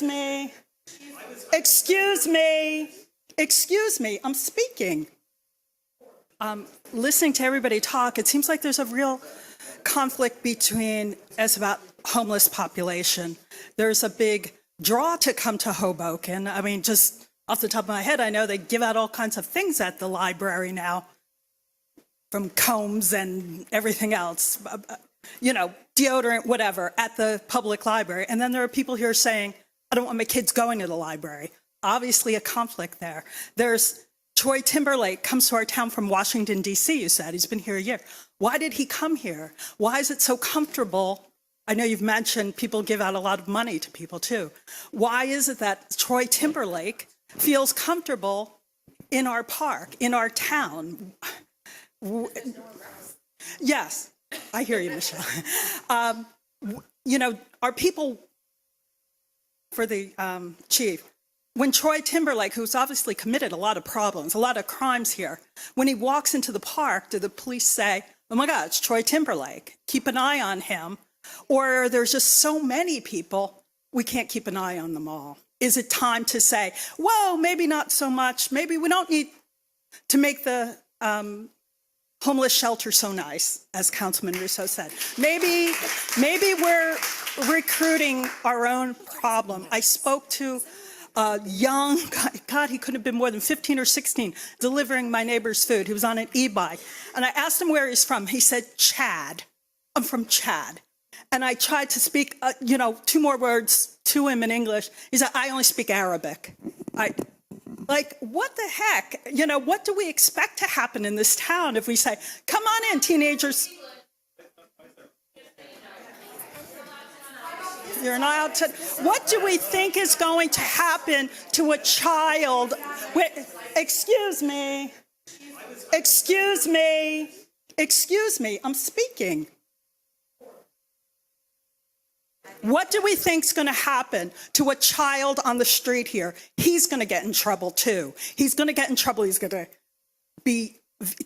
Excuse me. Excuse me. Excuse me. I'm speaking. Listening to everybody talk, it seems like there's a real conflict between, as about homeless population. There's a big draw to come to Hoboken. I mean, just off the top of my head, I know they give out all kinds of things at the library now, from combs and everything else, you know, deodorant, whatever, at the public library. And then there are people here saying, I don't want my kids going to the library. Obviously a conflict there. There's Troy Timberlake comes to our town from Washington, D.C., you said. He's been here a year. Why did he come here? Why is it so comfortable? I know you've mentioned people give out a lot of money to people, too. Why is it that Troy Timberlake feels comfortable in our park, in our town? Yes, I hear you, Michelle. You know, our people, for the chief, when Troy Timberlake, who's obviously committed a lot of problems, a lot of crimes here, when he walks into the park, do the police say, oh my God, it's Troy Timberlake, keep an eye on him? Or there's just so many people, we can't keep an eye on them all. Is it time to say, whoa, maybe not so much, maybe we don't need to make the homeless shelter so nice, as Councilman Russo said. Maybe we're recruiting our own problem. I spoke to a young, God, he couldn't have been more than 15 or 16, delivering my neighbor's food. He was on an e-bike. And I asked him where he's from. He said, Chad. I'm from Chad. And I tried to speak, you know, 2 more words to him in English. He said, I only speak Arabic. Like, what the heck? You know, what do we expect to happen in this town if we say, come on in, teenagers? You're not allowed to. What do we think is going to happen to a child? Wait, excuse me. Excuse me. Excuse me. I'm speaking. What do we think is going to happen to a child on the street here? He's going to get in trouble too. He's going to get in trouble. He's going to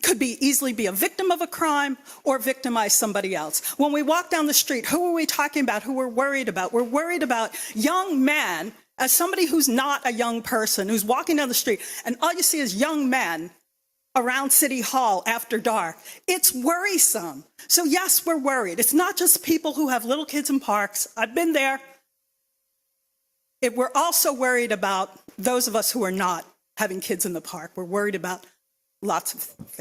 could easily be a victim of a crime or victimize somebody else. When we walk down the street, who are we talking about? Who we're worried about? We're worried about young men. As somebody who's not a young person, who's walking down the street, and all you see is young men around City Hall after dark, it's worrisome. So yes, we're worried. It's not just people who have little kids in parks. I've been there. We're also worried about those of us who are not having kids in the park. We're worried about lots of things.